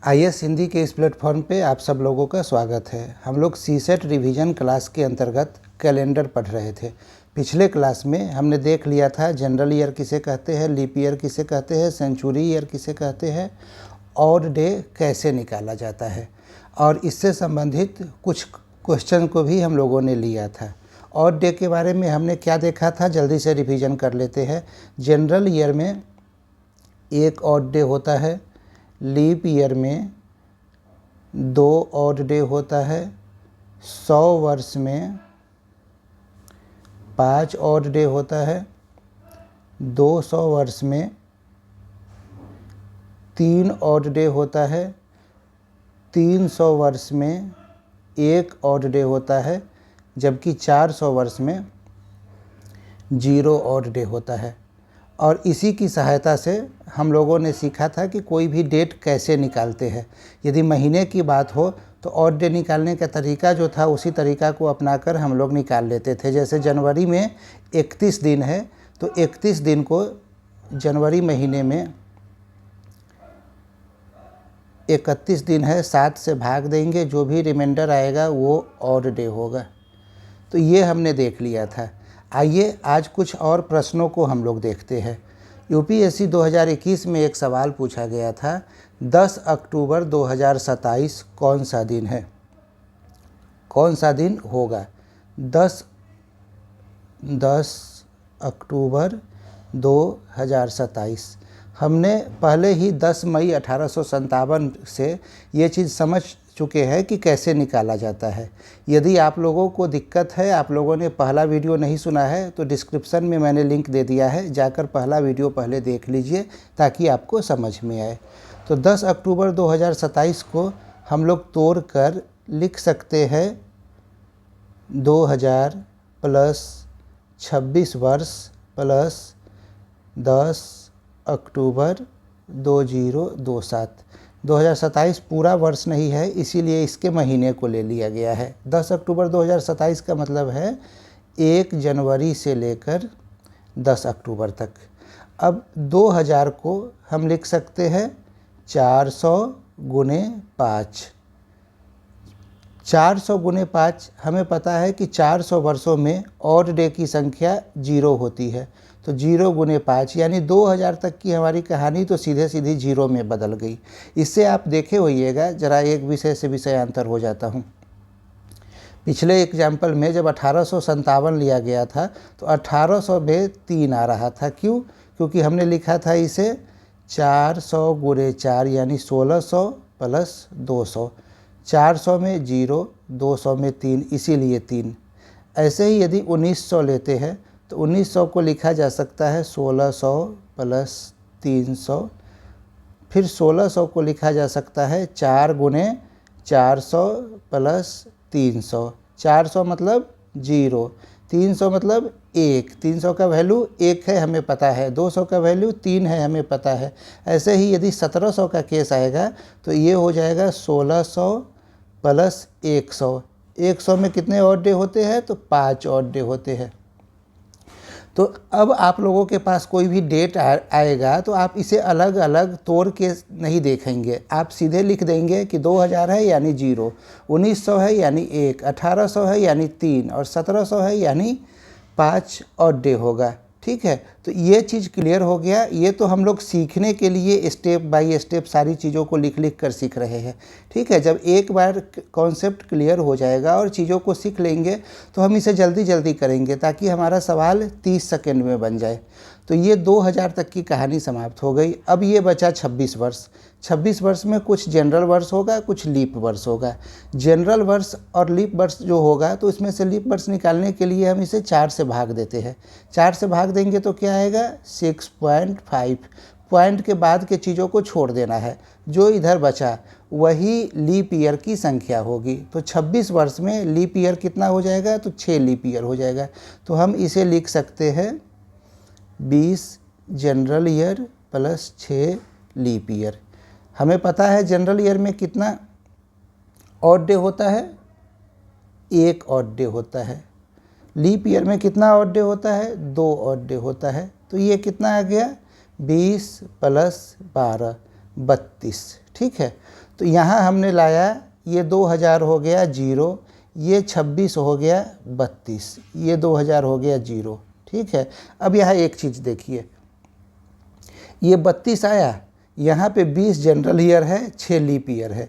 IAS Hindi के इस platform पे आप सब लोगों का स्वागत है। हम लोग सीसेट रिवीजन क्लास के अंतर्गत कैलेंडर पढ़ रहे थे। पिछले क्लास में हमने देख लिया था जनरल ईयर किसे कहते हैं, लीप ईयर किसे कहते हैं, सेंचुरी ईयर किसे कहते हैं, ऑड डे कैसे निकाला जाता है, और इससे संबंधित कुछ क्वेश्चन को भी हम लोगों ने लिया था। ऑड डे के बारे में हमने क्या देखा था, जल्दी से रिवीजन कर लेते हैं। जनरल ईयर में एक ऑड डे होता है, लीप ईयर में 2 ऑड डे होता है, 100 वर्ष में 5 ऑड डे होता है, 200 वर्ष में 3 ऑड डे होता है, 300 वर्ष में 1 ऑड डे होता है, जबकि 400 वर्ष में 0 ऑड डे होता है। और इसी की सहायता से हम लोगों ने सीखा था कि कोई भी डेट कैसे निकालते हैं। यदि महीने की बात हो तो ऑड डे निकालने का तरीका जो था उसी तरीका को अपनाकर हम लोग निकाल लेते थे। जैसे जनवरी में 31 दिन है तो 31 दिन को जनवरी महीने में 31 दिन है, 7 से भाग देंगे, जो भी रिमाइंडर आएगा वो ऑड डे होगा। तो ये हमने देख लिया था। आइए आज कुछ और प्रश्नों को हम लोग देखते हैं। यूपीएससी 2021 में एक सवाल पूछा गया था, 10 अक्टूबर 2027 कौन सा दिन है, कौन सा दिन होगा। 10 अक्टूबर 2027। हमने पहले ही 10 मई 1857 से ये चीज़ समझ चुके हैं कि कैसे निकाला जाता है। यदि आप लोगों को दिक्कत है, आप लोगों ने पहला वीडियो नहीं सुना है, तो डिस्क्रिप्शन में मैंने लिंक दे दिया है, जाकर पहला वीडियो पहले देख लीजिए ताकि आपको समझ में आए। तो 10 अक्टूबर 2027 को हम लोग तोड़ कर लिख सकते हैं 2000 प्लस 26 वर्ष प्लस 10 अक्टूबर 2027। 2027 पूरा वर्ष नहीं है, इसीलिए इसके महीने को ले लिया गया है। 10 अक्टूबर 2027 का मतलब है 1 जनवरी से लेकर 10 अक्टूबर तक। अब 2000 को हम लिख सकते हैं 400 गुने 5। 400 गुने 5 हमें पता है कि 400 वर्षों में ऑड डे की संख्या 0 होती है, तो 0 गुने 5 यानी 2000 तक की हमारी कहानी तो सीधे सीधी 0 में बदल गई। इससे आप देखे होइएगा, ज़रा एक विषय से विषय अंतर हो जाता हूँ। पिछले एग्जाम्पल में जब 1857 लिया गया था तो 1800 में 3 आ रहा था। क्यों? क्योंकि हमने लिखा था इसे 400 गुने 4 यानी 1600 प्लस 200। 400 में 0, 200 में 3, इसीलिए 3। ऐसे ही यदि 1900 लेते हैं तो 1900 को लिखा जा सकता है 1600 प्लस 300, फिर 1600 को लिखा जा सकता है 4 गुने 400 प्लस 300। 400 मतलब 0, 300 मतलब 1। 300 का वैल्यू 1 है हमें पता है, 200 का वैल्यू 3 है हमें पता है। ऐसे ही यदि 1700 का केस आएगा तो ये हो जाएगा 1600 प्लस 100। 100 में कितने ऑड डे होते हैं, तो 5 ऑड डे होते हैं। तो अब आप लोगों के पास कोई भी डेट आएगा तो आप इसे अलग अलग तोड़ के नहीं देखेंगे, आप सीधे लिख देंगे कि 2000 है यानी 0, 1900 है यानी 1, 1800 है यानी 3 और 1700 है यानी 5 ऑड डे होगा। ठीक है, तो ये चीज़ क्लियर हो गया। ये तो हम लोग सीखने के लिए स्टेप बाय स्टेप सारी चीज़ों को लिख लिख कर सीख रहे हैं। ठीक है, जब एक बार कॉन्सेप्ट क्लियर हो जाएगा और चीज़ों को सीख लेंगे तो हम इसे जल्दी जल्दी करेंगे ताकि हमारा सवाल 30 सेकंड में बन जाए। तो ये 2000 तक की कहानी समाप्त हो गई। अब ये बचा 26 वर्ष। 26 वर्ष में कुछ जनरल वर्ष होगा, कुछ लीप वर्ष होगा। जनरल वर्ष और लीप वर्ष जो होगा तो इसमें से लीप वर्ष निकालने के लिए हम इसे 4 से भाग देते हैं। 4 से भाग देंगे तो क्या आएगा 6.5। पॉइंट के बाद के चीज़ों को छोड़ देना है, जो इधर बचा वही लीप ईयर की संख्या होगी। तो 26 वर्ष में लीप ईयर कितना हो जाएगा, तो 6 लीप ईयर हो जाएगा। तो हम इसे लिख सकते हैं 20 general year plus 6 leap year. हमें पता है जनरल ईयर में कितना ऑड डे होता है, 1 ऑड डे होता है। लीप ईयर में कितना ऑड डे होता है, 2 ऑड डे होता है। तो ये कितना आ गया 20 प्लस 12, 32। ठीक है, तो यहाँ हमने लाया, ये 2000 हो गया 0, ये 26 हो गया 32, ये 2000 हो गया 0। ठीक है, अब यहाँ एक चीज़ देखिए, ये 32 आया, यहाँ पे 20 जनरल ईयर है, 6 लीप ईयर है।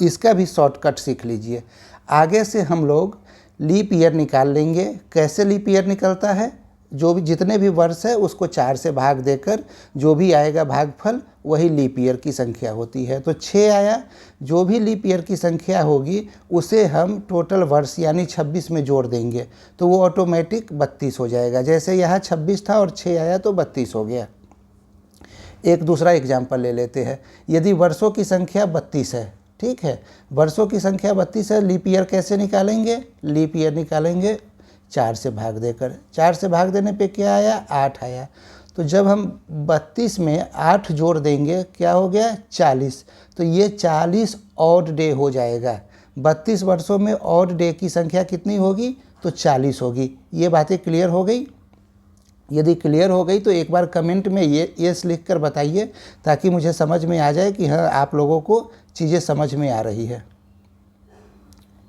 इसका भी शॉर्टकट सीख लीजिए। आगे से हम लोग लीप ईयर निकाल लेंगे। कैसे लीप ईयर निकलता है? जो भी जितने भी वर्ष है उसको 4 से भाग देकर जो भी आएगा भागफल वही लीप ईयर की संख्या होती है। तो 6 आया, जो भी लीप ईयर की संख्या होगी उसे हम टोटल वर्ष यानी 26 में जोड़ देंगे तो वो ऑटोमेटिक 32 हो जाएगा। जैसे यहाँ 26 था और 6 आया तो 32 हो गया। एक दूसरा एग्जाम्पल ले लेते हैं। यदि वर्षों की संख्या 32 है, ठीक है, वर्षों की संख्या 32 है, लीप ईयर कैसे निकालेंगे? लीप ईयर निकालेंगे 4 से भाग देकर। 4 से भाग देने पे क्या आया? 8 आया। तो जब हम 32 में 8 जोड़ देंगे क्या हो गया? 40। तो ये 40 ऑड डे हो जाएगा। 32 वर्षों में ऑड डे की संख्या कितनी होगी? तो 40 होगी। ये बातें क्लियर हो गई? यदि क्लियर हो गई तो एक बार कमेंट में यस लिख कर बताइए ताकि मुझे समझ में आ जाए कि हाँ आप लोगों को चीज़ें समझ में आ रही है।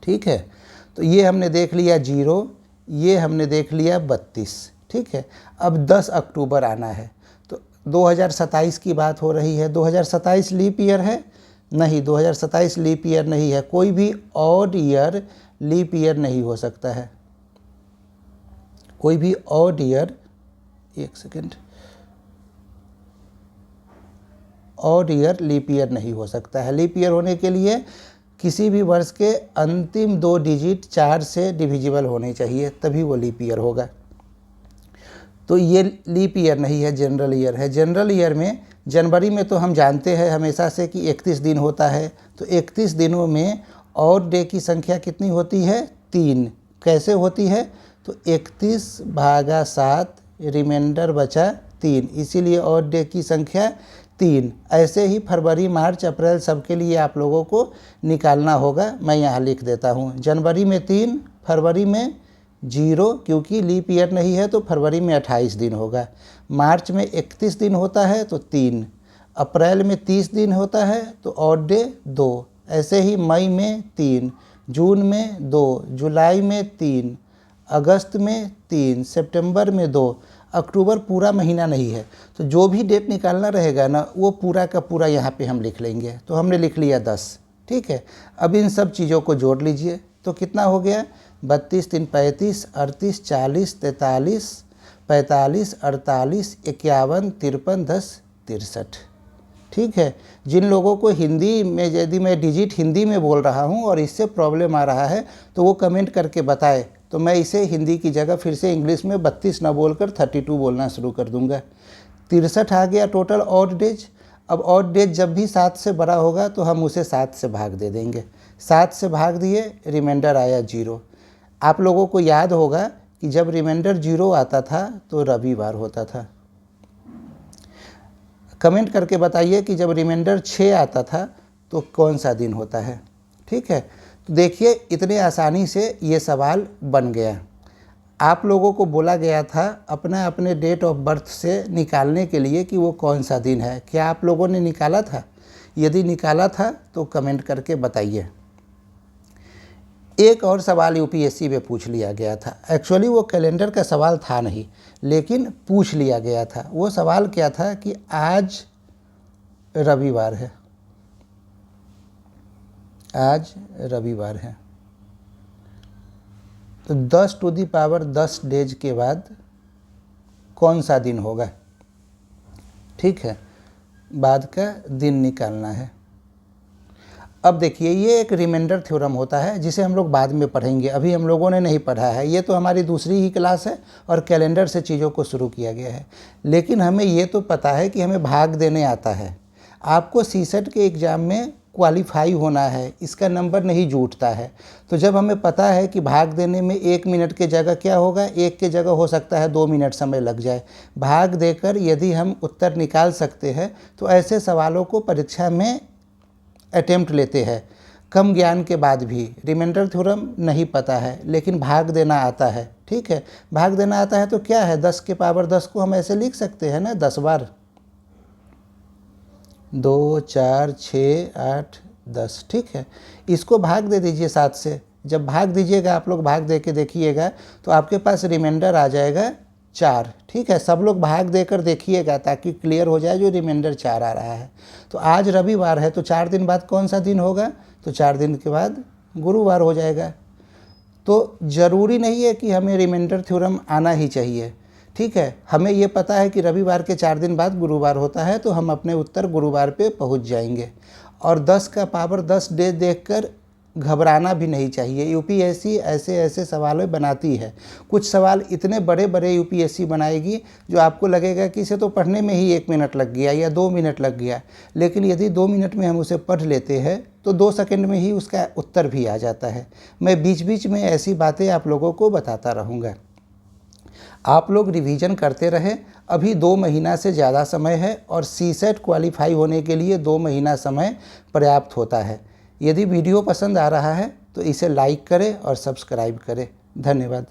ठीक है, तो ये हमने देख लिया 0, ये हमने देख लिया 32। ठीक है, अब 10 अक्टूबर आना है तो 2027 की बात हो रही है। 2027 लीप ईयर है? नहीं, 2027 लीप ईयर नहीं है। कोई भी ऑड ईयर लीप ईयर नहीं हो सकता है। कोई भी ऑड ईयर, एक second, odd year leap year नहीं हो सकता है। लीप ईयर होने के लिए किसी भी वर्ष के अंतिम 2 डिजिट 4 से डिविजिबल होने चाहिए, तभी वो लीप ईयर होगा। तो ये लीप ईयर नहीं है, जनरल ईयर है। जनरल ईयर में जनवरी में तो हम जानते हैं हमेशा से कि 31 दिन होता है। तो 31 दिनों में ऑड डे की संख्या कितनी होती है? 3। कैसे होती है? तो 31 भागा 7, रिमाइंडर बचा 3, इसीलिए ऑड डे की संख्या 3। ऐसे ही फरवरी, मार्च, अप्रैल सबके लिए आप लोगों को निकालना होगा। मैं यहाँ लिख देता हूँ। जनवरी में 3, फरवरी में 0 क्योंकि लीप ईयर नहीं है तो फरवरी में 28 दिन होगा। मार्च में 31 दिन होता है तो 3, अप्रैल में 30 दिन होता है तो ऑड डे 2। ऐसे ही मई में 3, जून में 2, जुलाई में 3, अगस्त में 3, सितंबर में 2, अक्टूबर पूरा महीना नहीं है। तो जो भी डेट निकालना रहेगा ना वो पूरा का पूरा यहाँ पे हम लिख लेंगे। तो हमने लिख लिया 10। ठीक है, अब इन सब चीज़ों को जोड़ लीजिए तो कितना हो गया? 32, 3, 35, 38, 40, 43, 45, 48, 51, 53, 10, 63। ठीक है, जिन लोगों को हिंदी में, यदि मैं डिजिट हिंदी में बोल रहा हूँ और इससे प्रॉब्लम आ रहा है तो वो कमेंट करके बताए, तो मैं इसे हिंदी की जगह फिर से इंग्लिश में 32 ना बोलकर 32 बोलना शुरू कर दूंगा। 63 आ गया टोटल ऑड डेज। अब ऑड डेज जब भी 7 से बड़ा होगा तो हम उसे 7 से भाग दे देंगे। 7 से भाग दिए, रिमाइंडर आया 0। आप लोगों को याद होगा कि जब रिमाइंडर 0 आता था तो रविवार होता था। कमेंट करके बताइए कि जब रिमाइंडर 6 आता था तो कौन सा दिन होता है। ठीक है, तो देखिए इतने आसानी से ये सवाल बन गया। आप लोगों को बोला गया था अपना अपने डेट ऑफ बर्थ से निकालने के लिए कि वो कौन सा दिन है। क्या आप लोगों ने निकाला था? यदि निकाला था तो कमेंट करके बताइए। एक और सवाल यूपीएससी में पूछ लिया गया था। एक्चुअली वो कैलेंडर का सवाल था नहीं, लेकिन पूछ लिया गया था। वो सवाल क्या था कि आज रविवार है, आज रविवार है, तो 10 टू दी पावर 10 डेज के बाद कौन सा दिन होगा? ठीक है, बाद का दिन निकालना है। अब देखिए ये एक रिमाइंडर थ्योरम होता है जिसे हम लोग बाद में पढ़ेंगे, अभी हम लोगों ने नहीं पढ़ा है। ये तो हमारी दूसरी ही क्लास है और कैलेंडर से चीज़ों को शुरू किया गया है। लेकिन हमें ये तो पता है कि हमें भाग देने आता है। आपको सीसेट के एग्ज़ाम में क्वालिफाई होना है, इसका नंबर नहीं जुटता है। तो जब हमें पता है कि भाग देने में 1 मिनट के जगह क्या होगा, 1 के जगह हो सकता है 2 मिनट समय लग जाए। भाग देकर यदि हम उत्तर निकाल सकते हैं तो ऐसे सवालों को परीक्षा में अटेम्प्ट लेते हैं। कम ज्ञान के बाद भी रिमाइंडर थ्योरम नहीं पता है लेकिन भाग देना आता है। ठीक है, भाग देना आता है तो क्या है, 10 के पावर 10 को हम ऐसे लिख सकते हैं ना, 10 बार। 2, 4, 6, 8, 10। ठीक है, इसको भाग दे दीजिए 7 से। जब भाग दीजिएगा, आप लोग भाग दे के देखिएगा तो आपके पास रिमाइंडर आ जाएगा 4। ठीक है, सब लोग भाग देकर देखिएगा ताकि क्लियर हो जाए जो रिमाइंडर 4 आ रहा है। तो आज रविवार है, तो 4 दिन बाद कौन सा दिन होगा? तो 4 दिन के बाद गुरुवार हो जाएगा। तो ज़रूरी नहीं है कि हमें रिमाइंडर थ्योरम आना ही चाहिए। ठीक है, हमें ये पता है कि रविवार के 4 दिन बाद गुरुवार होता है, तो हम अपने उत्तर गुरुवार पे पहुंच जाएंगे। और 10 का पावर 10 डे देखकर घबराना भी नहीं चाहिए। यूपीएससी ऐसे ऐसे सवाल बनाती है। कुछ सवाल इतने बड़े बड़े यूपीएससी बनाएगी जो आपको लगेगा कि इसे तो पढ़ने में ही 1 मिनट लग गया या 2 मिनट लग गया, लेकिन यदि 2 मिनट में हम उसे पढ़ लेते हैं तो 2 सेकंड में ही उसका उत्तर भी आ जाता है। मैं बीच बीच में ऐसी बातें आप लोगों को बताता रहूँगा। आप लोग रिवीजन करते रहें। अभी 2 महीना से ज़्यादा समय है और सीसेट क्वालिफाई होने के लिए 2 महीना समय पर्याप्त होता है। यदि वीडियो पसंद आ रहा है तो इसे लाइक करें और सब्सक्राइब करें। धन्यवाद।